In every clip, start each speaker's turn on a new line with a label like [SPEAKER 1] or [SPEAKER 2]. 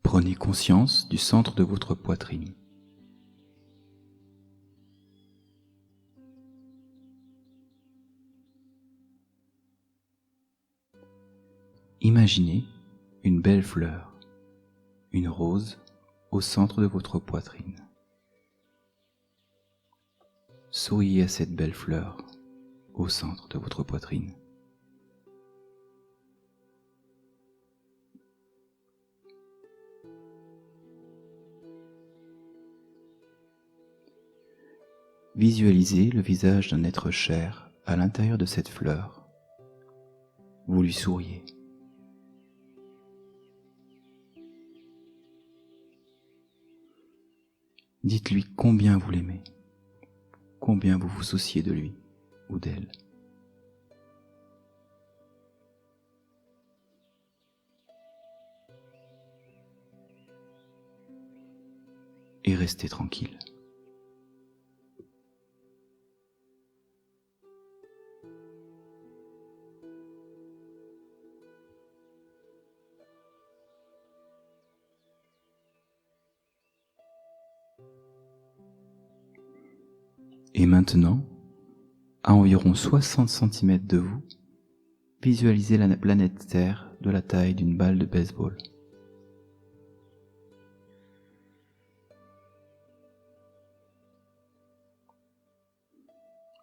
[SPEAKER 1] Prenez conscience du centre de votre poitrine. Imaginez une belle fleur, une rose, au centre de votre poitrine. Souriez à cette belle fleur au centre de votre poitrine. Visualisez le visage d'un être cher à l'intérieur de cette fleur. Vous lui souriez. Dites-lui combien vous l'aimez, combien vous vous souciez de lui ou d'elle. Et restez tranquille. Et maintenant, à environ 60 cm de vous, visualisez la planète Terre de la taille d'une balle de baseball.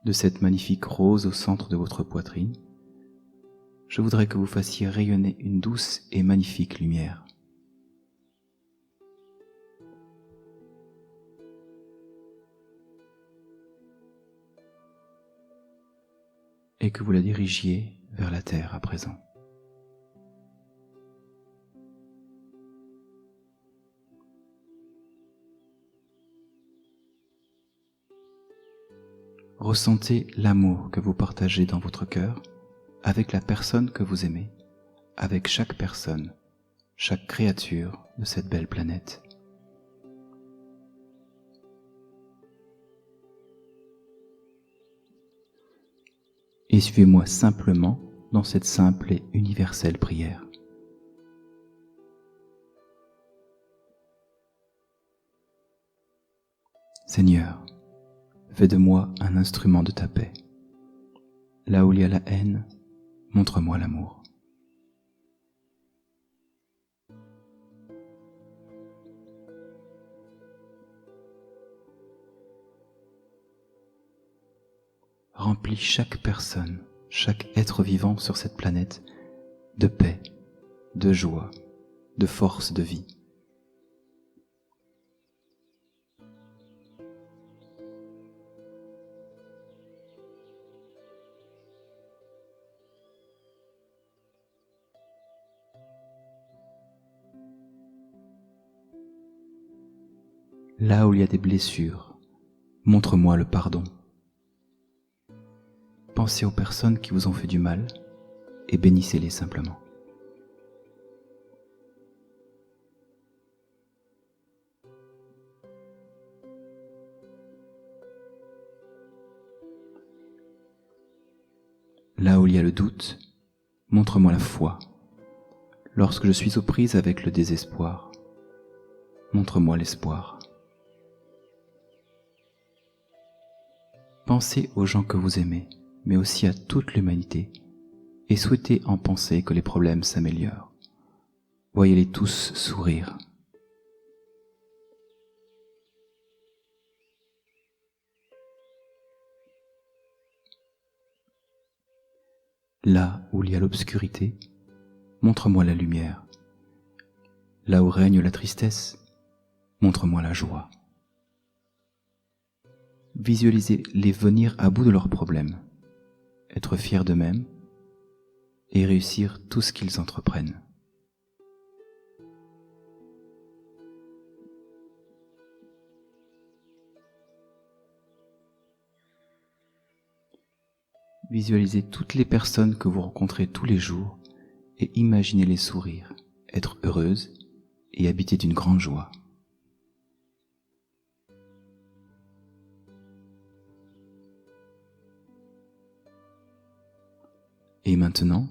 [SPEAKER 1] De cette magnifique rose au centre de votre poitrine, je voudrais que vous fassiez rayonner une douce et magnifique lumière. Et que vous la dirigiez vers la terre à présent. Ressentez l'amour que vous partagez dans votre cœur avec la personne que vous aimez, avec chaque personne, chaque créature de cette belle planète. Et suivez-moi simplement dans cette simple et universelle prière. Seigneur, fais de moi un instrument de ta paix. Là où il y a la haine, montre-moi l'amour. Remplis chaque personne, chaque être vivant sur cette planète de paix, de joie, de force de vie. Là où il y a des blessures, montre-moi le pardon. Pensez aux personnes qui vous ont fait du mal et bénissez-les simplement. Là où il y a le doute, montre-moi la foi. Lorsque je suis aux prises avec le désespoir, montre-moi l'espoir. Pensez aux gens que vous aimez, mais aussi à toute l'humanité, et souhaitez en penser que les problèmes s'améliorent. Voyez-les tous sourire. Là où il y a l'obscurité, montre-moi la lumière. Là où règne la tristesse, montre-moi la joie. Visualisez-les venir à bout de leurs problèmes, être fiers d'eux-mêmes et réussir tout ce qu'ils entreprennent. Visualisez toutes les personnes que vous rencontrez tous les jours et imaginez-les sourire, être heureuses et habiter d'une grande joie. Et maintenant,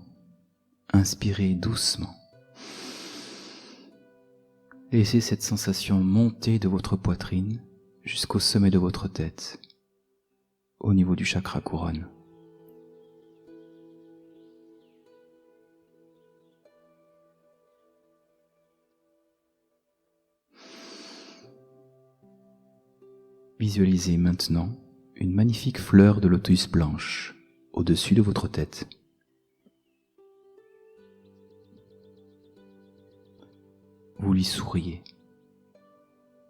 [SPEAKER 1] inspirez doucement. Laissez cette sensation monter de votre poitrine jusqu'au sommet de votre tête, au niveau du chakra couronne. Visualisez maintenant une magnifique fleur de lotus blanche au-dessus de votre tête. Vous lui souriez.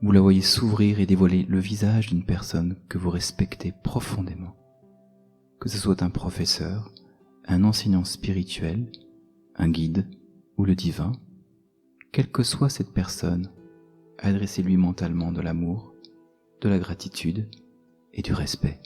[SPEAKER 1] Vous la voyez s'ouvrir et dévoiler le visage d'une personne que vous respectez profondément. Que ce soit un professeur, un enseignant spirituel, un guide ou le divin, quelle que soit cette personne, adressez-lui mentalement de l'amour, de la gratitude et du respect.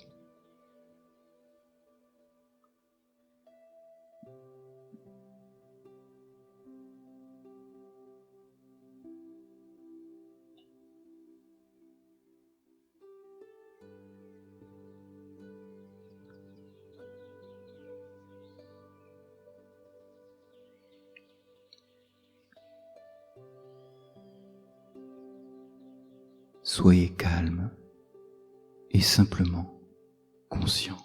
[SPEAKER 1] Soyez calme et simplement conscient,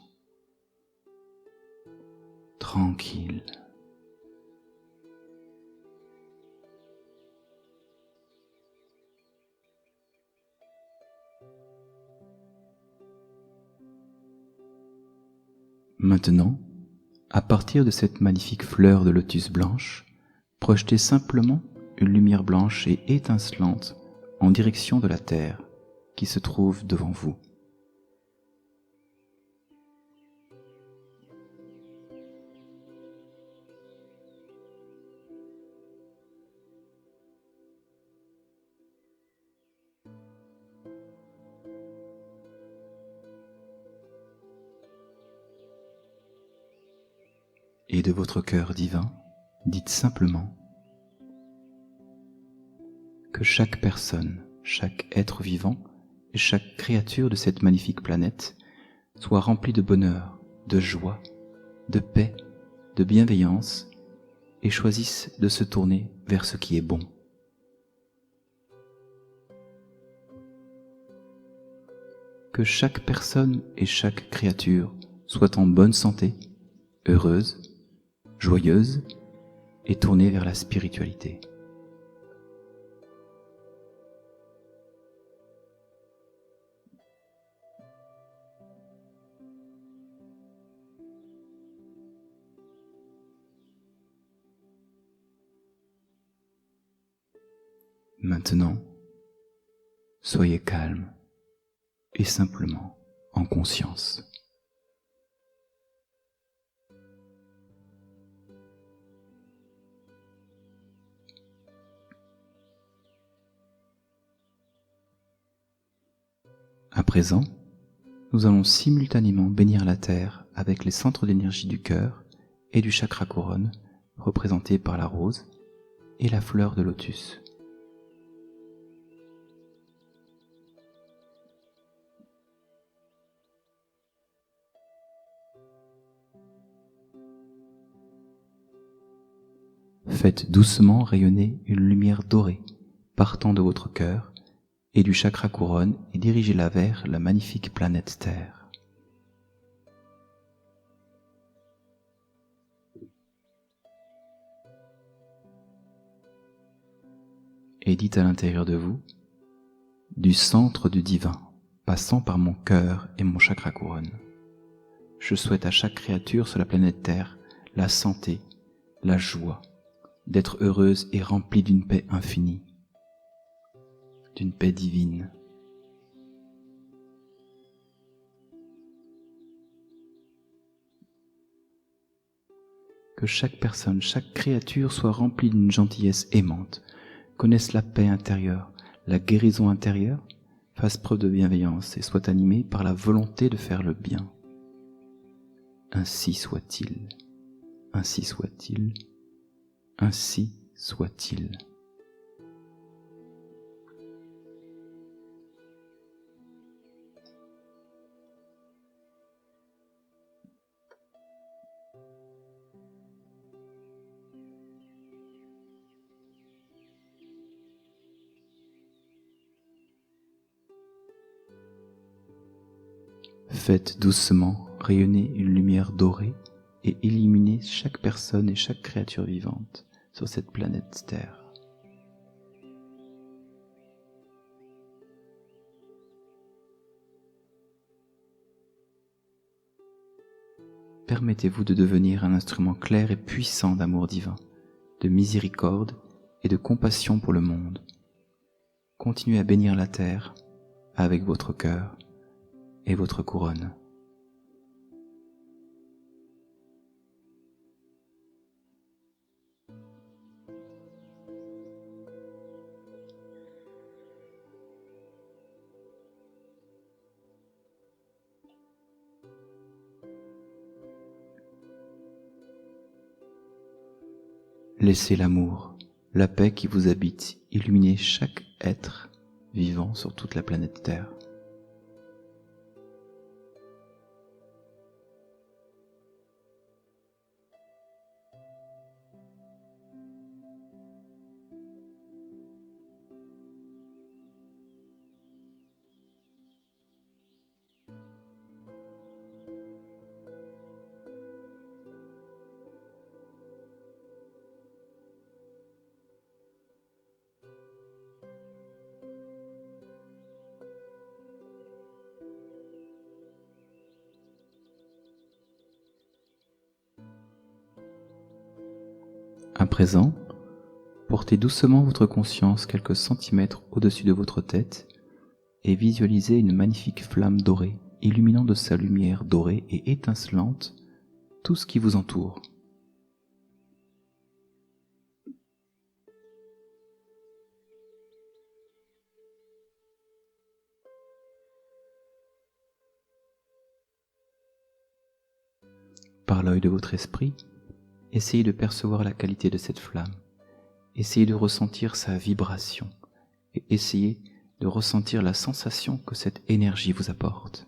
[SPEAKER 1] tranquille. Maintenant, à partir de cette magnifique fleur de lotus blanche, projetez simplement une lumière blanche et étincelante en direction de la terre qui se trouve devant vous. Et de votre cœur divin, dites simplement que chaque personne, chaque être vivant et chaque créature de cette magnifique planète soit remplie de bonheur, de joie, de paix, de bienveillance et choisisse de se tourner vers ce qui est bon. Que chaque personne et chaque créature soit en bonne santé, heureuse, joyeuse et tournée vers la spiritualité. Maintenant, soyez calme et simplement en conscience. À présent, nous allons simultanément bénir la Terre avec les centres d'énergie du cœur et du chakra couronne, représentés par la rose et la fleur de lotus. Faites doucement rayonner une lumière dorée partant de votre cœur et du chakra couronne et dirigez-la vers la magnifique planète Terre. Et dites à l'intérieur de vous, du centre du divin, passant par mon cœur et mon chakra couronne, je souhaite à chaque créature sur la planète Terre la santé, la joie, d'être heureuse et remplie d'une paix infinie, d'une paix divine. Que chaque personne, chaque créature soit remplie d'une gentillesse aimante, connaisse la paix intérieure, la guérison intérieure, fasse preuve de bienveillance et soit animée par la volonté de faire le bien. Ainsi soit-il, ainsi soit-il, ainsi soit-il. Faites doucement rayonner une lumière dorée et illuminer chaque personne et chaque créature vivante sur cette planète Terre. Permettez-vous de devenir un instrument clair et puissant d'amour divin, de miséricorde et de compassion pour le monde. Continuez à bénir la Terre avec votre cœur et votre couronne. Laissez l'amour, la paix qui vous habite illuminer chaque être vivant sur toute la planète Terre. À présent, portez doucement votre conscience quelques centimètres au-dessus de votre tête et visualisez une magnifique flamme dorée illuminant de sa lumière dorée et étincelante tout ce qui vous entoure. Par l'œil de votre esprit, essayez de percevoir la qualité de cette flamme, essayez de ressentir sa vibration et essayez de ressentir la sensation que cette énergie vous apporte.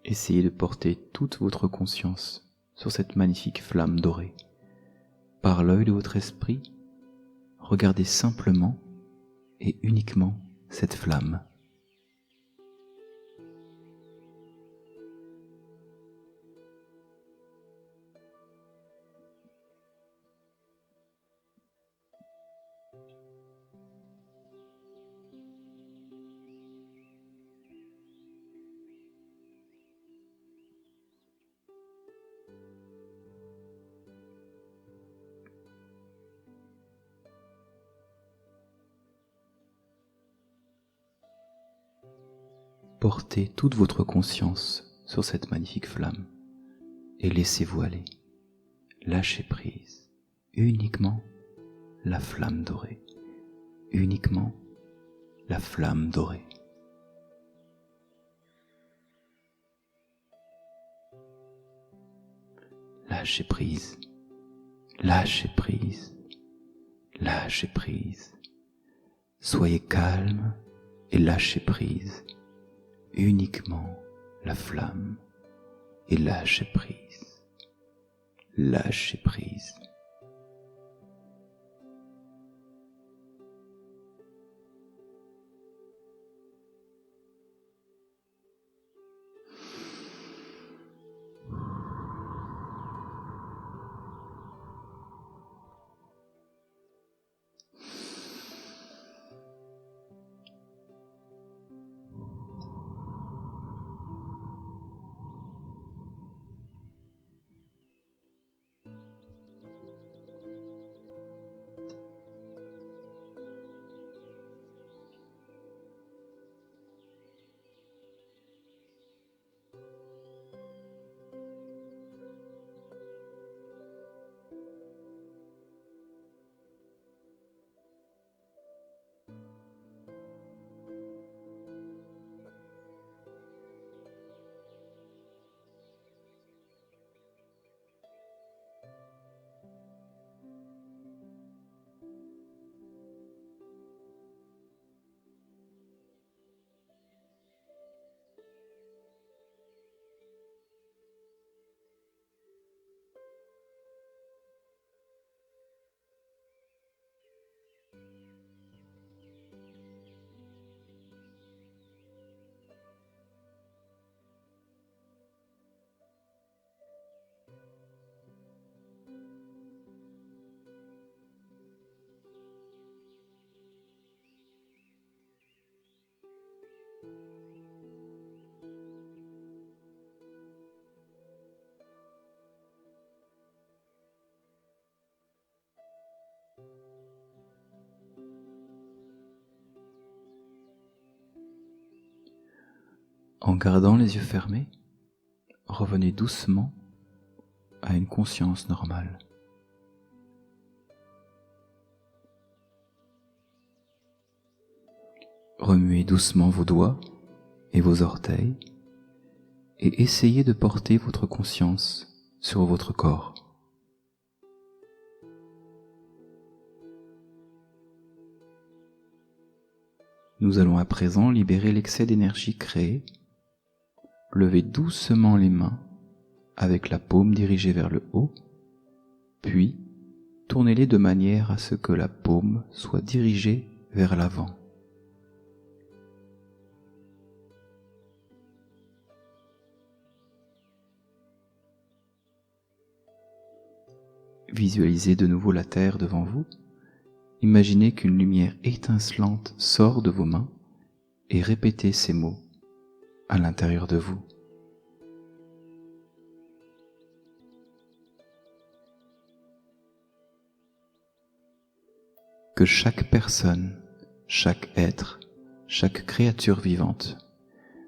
[SPEAKER 1] Essayez de porter toute votre conscience sur cette magnifique flamme dorée. Par l'œil de votre esprit, regardez simplement et uniquement cette flamme. Portez toute votre conscience sur cette magnifique flamme et laissez-vous aller. Lâchez prise. Uniquement la flamme dorée. Uniquement la flamme dorée. Lâchez prise. Lâchez prise. Lâchez prise. Soyez calme et lâchez prise. Uniquement la flamme et lâchez prise. Lâchez prise. En gardant les yeux fermés, revenez doucement à une conscience normale. Remuez doucement vos doigts et vos orteils et essayez de porter votre conscience sur votre corps. Nous allons à présent libérer l'excès d'énergie créé. Levez doucement les mains avec la paume dirigée vers le haut, puis tournez-les de manière à ce que la paume soit dirigée vers l'avant. Visualisez de nouveau la terre devant vous. Imaginez qu'une lumière étincelante sort de vos mains et répétez ces mots à l'intérieur de vous. Que chaque personne, chaque être, chaque créature vivante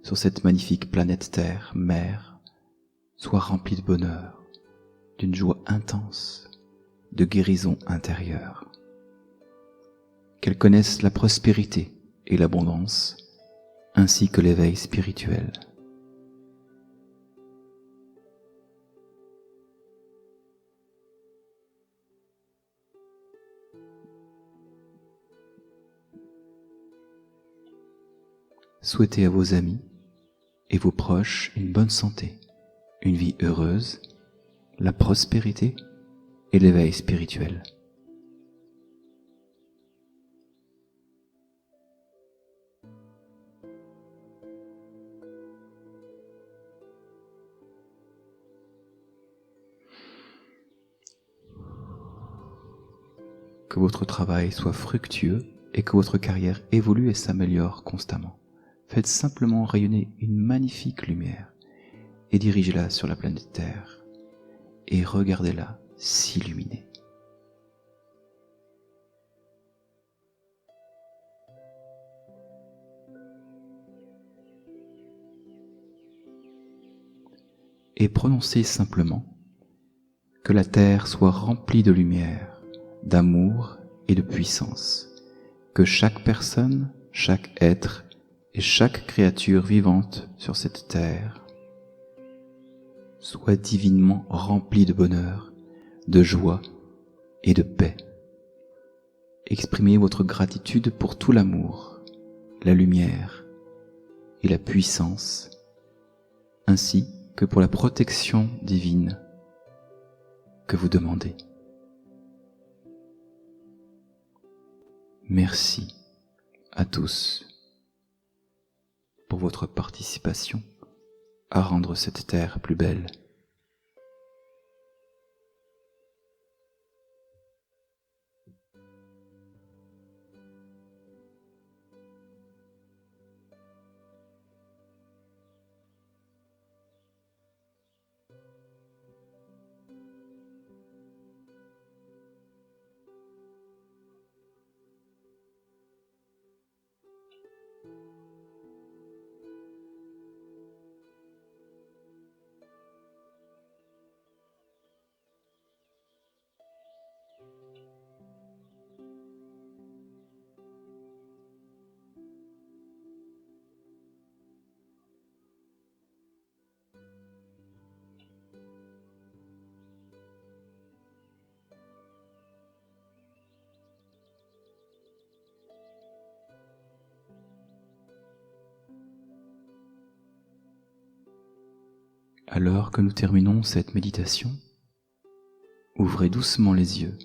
[SPEAKER 1] sur cette magnifique planète Terre, mère, soit remplie de bonheur, d'une joie intense, de guérison intérieure. Qu'elle connaisse la prospérité et l'abondance, ainsi que l'éveil spirituel. Souhaitez à vos amis et vos proches une bonne santé, une vie heureuse, la prospérité et l'éveil spirituel. Que votre travail soit fructueux et que votre carrière évolue et s'améliore constamment. Faites simplement rayonner une magnifique lumière et dirigez-la sur la planète Terre et regardez-la s'illuminer. Et prononcez simplement que la Terre soit remplie de lumière, d'amour et de puissance, que chaque personne, chaque être et chaque créature vivante sur cette terre soit divinement remplie de bonheur, de joie et de paix. Exprimez votre gratitude pour tout l'amour, la lumière et la puissance, ainsi que pour la protection divine que vous demandez. Merci à tous pour votre participation à rendre cette terre plus belle. Alors que nous terminons cette méditation, ouvrez doucement les yeux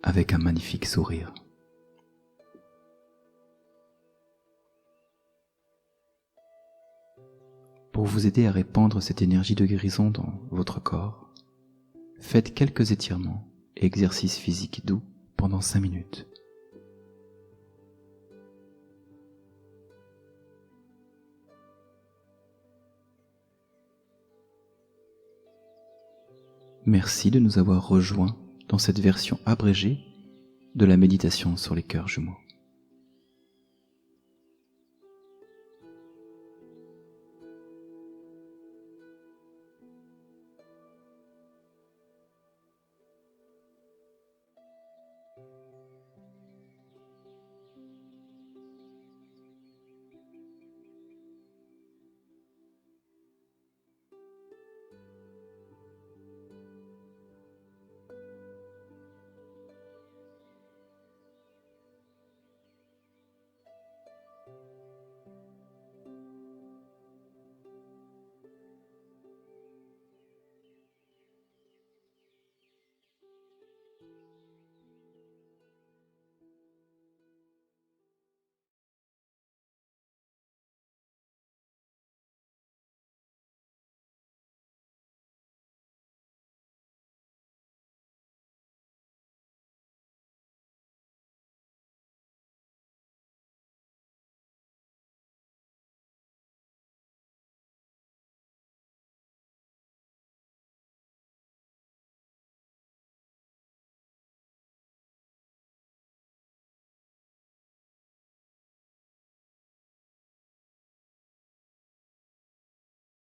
[SPEAKER 1] avec un magnifique sourire. Pour vous aider à répandre cette énergie de guérison dans votre corps, faites quelques étirements et exercices physiques doux pendant 5 minutes. Merci de nous avoir rejoints dans cette version abrégée de la méditation sur les cœurs jumeaux.